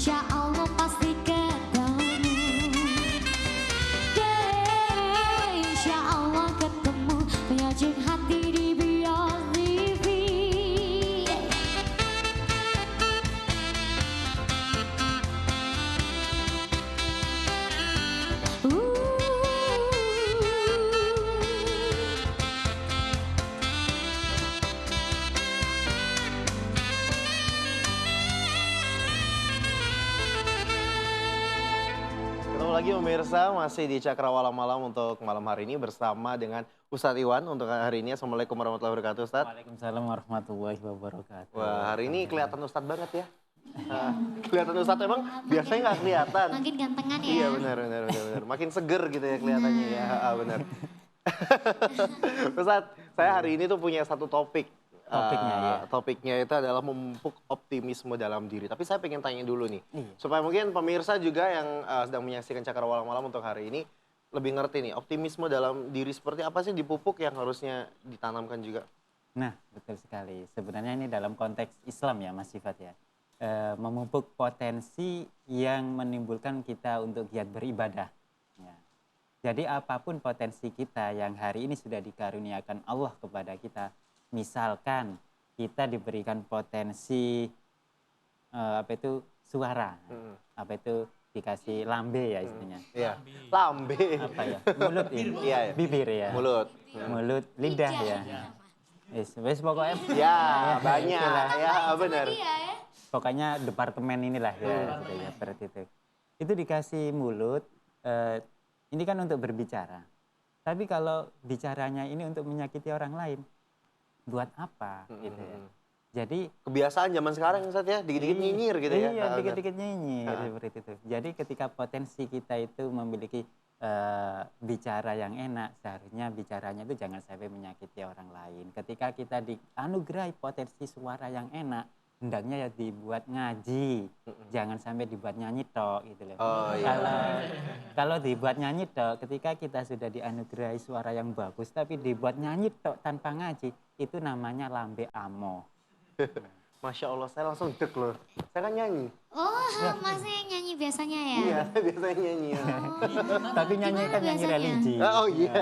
insya Allah pasti ketemu. Deh, insya Allah ketemu penyajian hati di Bios TV. Ketemu lagi pemirsa, masih di Cakrawala Malam untuk malam hari ini bersama dengan Ustadz Iwan untuk hari ini. Assalamualaikum warahmatullahi wabarakatuh, Ustadz. Waalaikumsalam warahmatullahi wabarakatuh. Wah, hari ini kelihatan Ustadz banget ya. Kelihatan Ustadz emang biasanya nggak kelihatan. Makin gantengan ya. Iya benar. Makin seger gitu ya kelihatannya ya, benar. Ustadz, saya hari ini tuh punya satu topik. Topiknya, ya. Topiknya itu adalah memupuk optimisme dalam diri. Tapi saya pengen tanya dulu nih, Iya. supaya mungkin pemirsa juga yang sedang menyaksikan Cakrawala Malam untuk hari ini lebih ngerti nih, optimisme dalam diri seperti apa sih dipupuk yang harusnya ditanamkan juga? Nah, betul sekali. Sebenarnya ini dalam konteks Islam ya, Mas Sifat ya. Memupuk potensi yang menimbulkan kita untuk giat beribadah. Ya. Jadi apapun potensi kita yang hari ini sudah dikaruniakan Allah kepada kita, misalkan kita diberikan potensi suara, apa itu dikasih lambe ya istilahnya. Iya, lambe. Apa ya? Mulut ya? Iya. Bibir ya? Mulut. Mulut, lidah ya? Wes pokoknya. Ya, banyak. itulah. Ya, benar. Iya ya. Pokoknya departemen inilah ya, gitu ya, seperti itu. Itu dikasih mulut, ini kan untuk berbicara. Tapi kalau bicaranya ini untuk menyakiti orang lain, buat apa gitu ya. Jadi Kebiasaan zaman sekarang Ustadz ya, dikit-dikit nyinyir gitu ya. iya, dikit-dikit nyinyir seperti itu. Jadi ketika potensi kita itu memiliki bicara yang enak, seharusnya bicaranya itu jangan sampai menyakiti orang lain. Ketika kita dianugerahi potensi suara yang enak, hendaknya ya dibuat ngaji, jangan sampai dibuat nyanyi tok gitu loh. Oh, iya. Kalau dibuat nyanyi tok, ketika kita sudah dianugerahi suara yang bagus, tapi dibuat nyanyi tok tanpa ngaji, itu namanya lambe amo. Masya Allah, saya langsung deg loh. Saya kan nyanyi. Oh, masih nyanyi biasanya ya? Iya, saya biasanya nyanyi. Ya. Tapi nyanyi Gimana kan nyanyi biasanya? religi. Oh iya.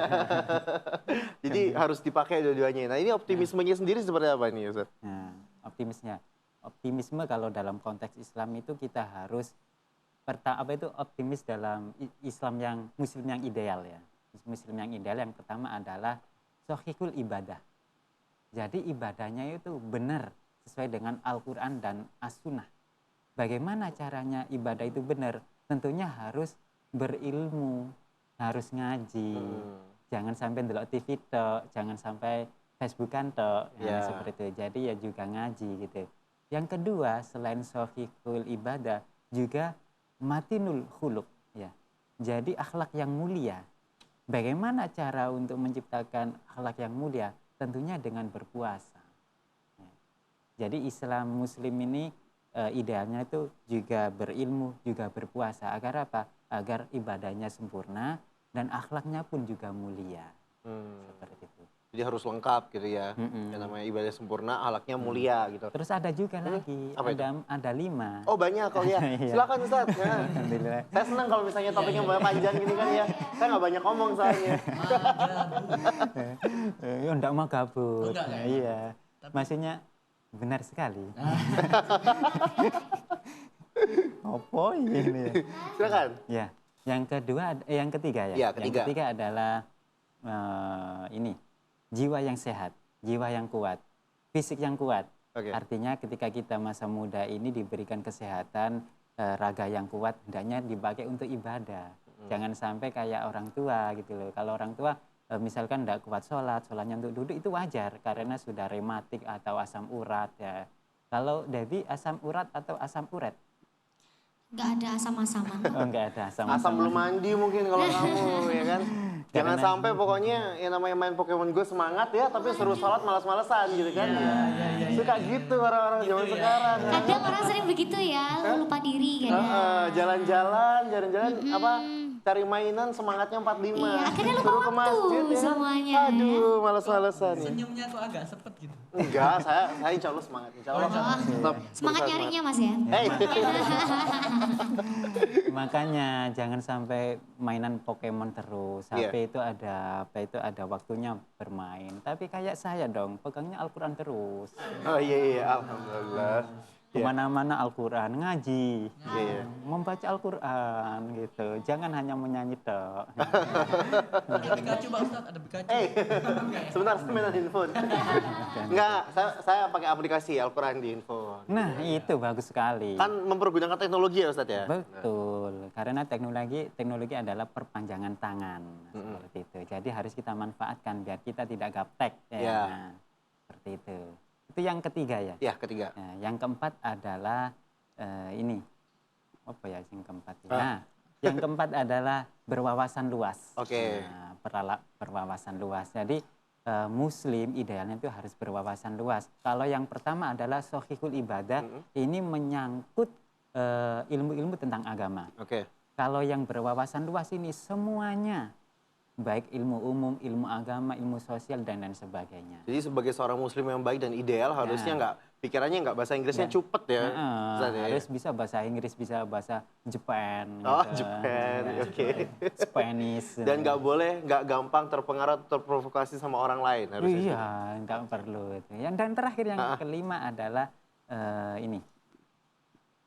Jadi harus dipakai dua-duanya. Nah ini optimismenya sendiri seperti apa nih Ustaz? Nah, optimisme kalau dalam konteks Islam itu kita harus optimis dalam Islam yang Muslim yang ideal ya. Muslim yang ideal yang pertama adalah sohihul ibadah. Jadi ibadahnya itu benar sesuai dengan Al-Quran dan As-Sunnah. Bagaimana caranya ibadah itu benar? Tentunya harus berilmu, harus ngaji. Jangan sampai ndelok TV tok, jangan sampai Facebookan tok, Ya. seperti itu. Jadi ya juga ngaji gitu. Yang kedua, selain sohihul ibadah, juga matinul khuluq ya. Jadi akhlak yang mulia. Bagaimana cara untuk menciptakan akhlak yang mulia? Tentunya dengan berpuasa. Jadi Islam Muslim ini idealnya itu juga berilmu, juga berpuasa. Agar apa? Agar ibadahnya sempurna dan akhlaknya pun juga mulia. Seperti itu. Jadi harus lengkap gitu ya. Yang namanya ibadah sempurna, akhlaknya mulia gitu. Terus ada juga lagi, Apa itu? ada 5. Oh banyak kok ya. Iya. Silakan Ustaz. Ya. Alhamdulillah. Saya senang kalau misalnya topiknya banyak panjang gini kan ya. Saya nggak banyak ngomong soalnya. Ya enggak mau gabut. Iya. Maksudnya benar sekali. Apa ini? Silakan. Ya, yang ketiga ya. Ya, Yang ketiga adalah ini jiwa yang sehat, jiwa yang kuat, fisik yang kuat. Oke. Artinya ketika kita masa muda ini diberikan kesehatan, raga yang kuat, hendaknya dipakai untuk ibadah. Jangan sampai kayak orang tua gitu loh. Kalau orang tua misalkan tidak kuat sholatnya untuk duduk itu wajar karena sudah rematik atau asam urat ya. Kalau Devi asam urat atau asam urat? Nggak ada asam-asaman. Oh, enggak ada asam. Asam belum mandi mungkin kalau kamu ya kan. Jangan Karena- sampai pokoknya yang namanya main Pokemon Go semangat ya, tapi suruh sholat malas-malasan gitu kan. Suka gitu orang-orang zaman sekarang. Kadang orang sering begitu ya, lupa diri kadang. Jalan-jalan apa cari mainan semangatnya 45. Iya, akhirnya lupa Suruh ke waktu masjid ya. semuanya, Aduh, males-malesan nih. Senyumnya kok agak sepet gitu. Enggak, saya insya Allah semangat. Insya Allah tetap Semangat berusaha nyarinya Mas ya. Hey. Makanya jangan sampai mainan Pokemon terus. Iya. HP itu ada waktunya bermain. Tapi kayak saya dong, pegangnya Al-Qur'an terus. Oh iya, alhamdulillah. Iya. Kemana-mana Al-Qur'an, ngaji, Iya. membaca Al-Qur'an gitu. Jangan hanya menyanyi tok. Ada Pikachu Pak Ustadz, ada Pikachu. Sebentar, saya mainan handphone. Enggak, saya pakai aplikasi Al-Quran di handphone. Nah, itu bagus sekali. Kan mempergunakan teknologi ya Ustadz ya? Betul, karena teknologi adalah perpanjangan tangan seperti itu. Jadi harus kita manfaatkan biar kita tidak gaptek. Ya. Ya. Nah, seperti itu. Itu yang ketiga ya. Ya, ketiga. Nah, yang keempat adalah ini apa ya yang keempat? Ah. Nah, yang keempat adalah berwawasan luas. Oke. Nah, berwawasan luas. Jadi Muslim idealnya itu harus berwawasan luas. Kalau yang pertama adalah sohihul ibadah, ini menyangkut ilmu-ilmu tentang agama. Oke. Kalau yang berwawasan luas ini semuanya, baik ilmu umum, ilmu agama, ilmu sosial, dan lain sebagainya. Jadi sebagai seorang muslim yang baik dan ideal harusnya nggak, pikirannya nggak bahasa Inggrisnya cupet ya. Ustadz ya? Harus bisa bahasa Inggris, bisa bahasa Jepang. Oh, gitu. Japan, Ya, oke. Spanish. Dan nggak boleh, nggak gampang terpengaruh, terprovokasi sama orang lain harusnya. Iya, nggak perlu itu. Dan terakhir yang kelima adalah ini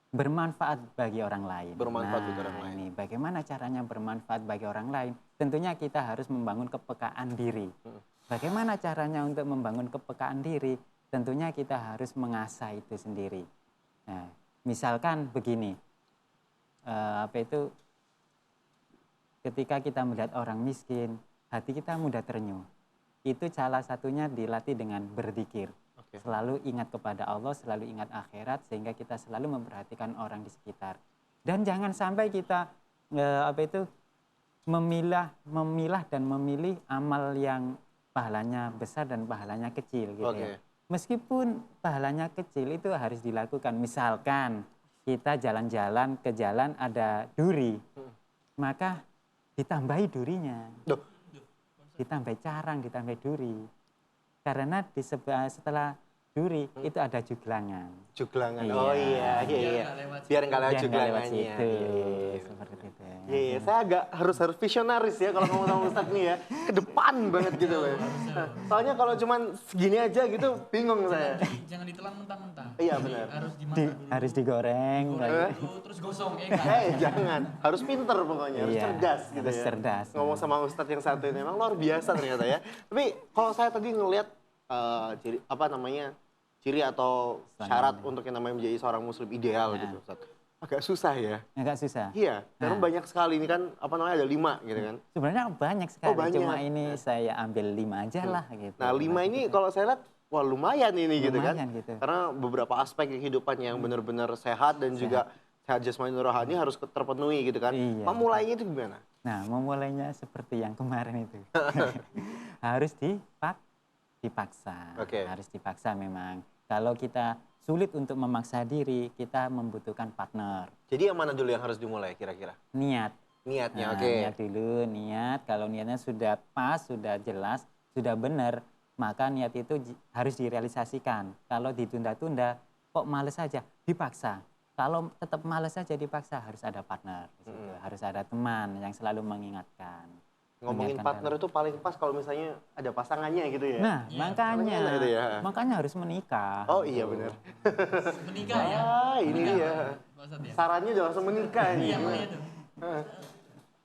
bermanfaat bagi orang lain. Bermanfaat bagi orang lain. Ini bagaimana caranya bermanfaat bagi orang lain? Tentunya kita harus membangun kepekaan diri. Bagaimana caranya untuk membangun kepekaan diri? Tentunya kita harus mengasah itu sendiri. Nah, misalkan begini, ketika kita melihat orang miskin, hati kita mudah terenyuh. Itu salah satunya dilatih dengan berzikir. Oke. Selalu ingat kepada Allah, selalu ingat akhirat, sehingga kita selalu memperhatikan orang di sekitar. Dan jangan sampai kita memilah dan memilih amal yang pahalanya besar dan pahalanya kecil gitu ya. Meskipun pahalanya kecil itu harus dilakukan. Misalkan kita jalan-jalan ke jalan ada duri, maka ditambahi durinya. Ditambahi carang, ditambahi duri. Karena setelah duri itu ada juglangan. Juglangan, Iya. oh iya. Biar nggak lewat juglangannya. Situ, Iya. seperti itu. Iya, saya agak harus visionaris ya kalau ngomong sama Ustadz nih ya. Ke depan banget gitu loh. Nah, soalnya kalau cuman segini aja gitu bingung saya. Jangan ditelan mentah-mentah. Iya benar. Harus dimasak dulu. Harus digoreng. Dulu, terus gosong ya kan? Jangan. Harus pinter pokoknya, harus Iya, cerdas gitu harus ya. cerdas. Ngomong sama Ustadz yang satu ini emang luar biasa ternyata ya. Tapi kalau saya tadi ngelihat ciri atau syarat untuk yang namanya menjadi seorang muslim ideal gitu Ustadz. Agak susah ya. Agak susah. Iya, karena banyak sekali ini kan ada 5 gitu kan. Sebenarnya banyak sekali, banyak. cuma ini saya ambil 5 aja lah gitu. Nah 5 ini kalau saya lihat wah lumayan ini gitu kan. Lumayan gitu. Karena beberapa aspek kehidupan yang benar-benar sehat dan juga sehat jasmani dan rohani harus terpenuhi gitu kan. Iya. Memulainya itu gimana? Nah, memulainya seperti yang kemarin itu. Harus dipaksa. Oke. Harus dipaksa memang. Kalau kita sulit untuk memaksa diri, kita membutuhkan partner. Jadi yang mana dulu yang harus dimulai kira-kira? Niat. Niatnya, Nah, oke. Niat dulu, niat. Kalau niatnya sudah pas, sudah jelas, sudah benar, maka niat itu harus direalisasikan. Kalau ditunda-tunda, kok males saja, dipaksa. Kalau tetap males saja dipaksa, harus ada partner. Di situ. Harus ada teman yang selalu mengingatkan. Ngomongin partner itu paling pas kalau misalnya ada pasangannya gitu ya. Nah, makanya, Makanya itu ya. makanya harus menikah. Oh iya benar. Menikah ya? Ini Menikah, dia. Pak Ustadz ya? Sarannya udah langsung menikah nih. Iya, makanya tuh.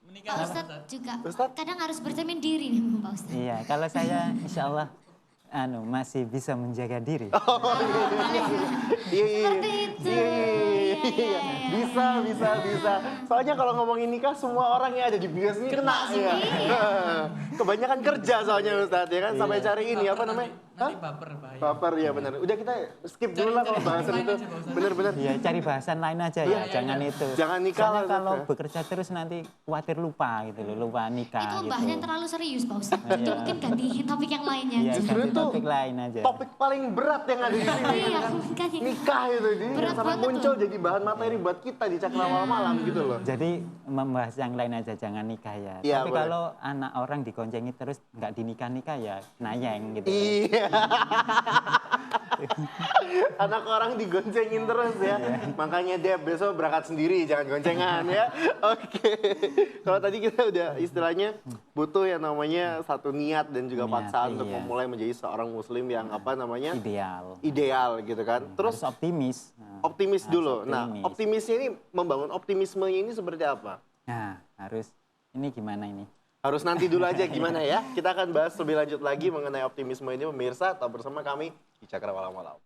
Menikah Pak Pak Ustadz Ustadz. juga Ustadz? kadang harus bercermin diri nih Pak Ustadz. Iya, kalau saya insya Allah masih bisa menjaga diri. Iya. Seperti itu. Iya. Bisa. Soalnya kalau ngomongin nikah semua orang yang ada di bias ini kena ya. Kebanyakan kerja soalnya Ustadz ya kan sampai cari ini apa namanya? Nanti baper bahaya. Baper ya benar. Udah kita skip dulu lah kalau bahasan itu. Benar-benar. Iya, cari bahasan lain aja ya, jangan itu. Jangan nikah Soalnya lah, kalau Ustadz. bekerja terus nanti khawatir lupa gitu loh, lupa nikah Itu gitu. pembahasan terlalu serius Pak Ustadz. Itu mungkin ganti topik yang lainnya. Iya, Sebenarnya ganti tuh topik lain aja. Topik paling berat yang ada di sini. Iya, makanya. Nikah itu jadi Berat sampai banget muncul tuh. jadi bahan materi buat kita di Cakrawala Malam gitu loh. Jadi membahas yang lain aja, jangan nikah ya. Iya, Tapi boleh. kalau anak orang digoncengi terus nggak dinikah-nikah ya nayeng gitu. Iya. Anak orang digoncengin terus ya. Makanya Deb besok berangkat sendiri, jangan goncengan ya. Oke. Kalau tadi kita udah istilahnya butuh yang namanya satu niat dan juga Niat, paksaan untuk iya. memulai menjadi seorang muslim yang apa namanya? Ideal. Ideal gitu kan. Terus Harus optimis. Nah, optimis harus dulu. Nah, optimis. optimisnya ini membangun optimismenya ini seperti apa? Nah, harus ini gimana ini? Harus nanti dulu aja gimana ya. Kita akan bahas lebih lanjut lagi mengenai optimisme ini pemirsa. Tetap bersama kami di Cakrawala Malam.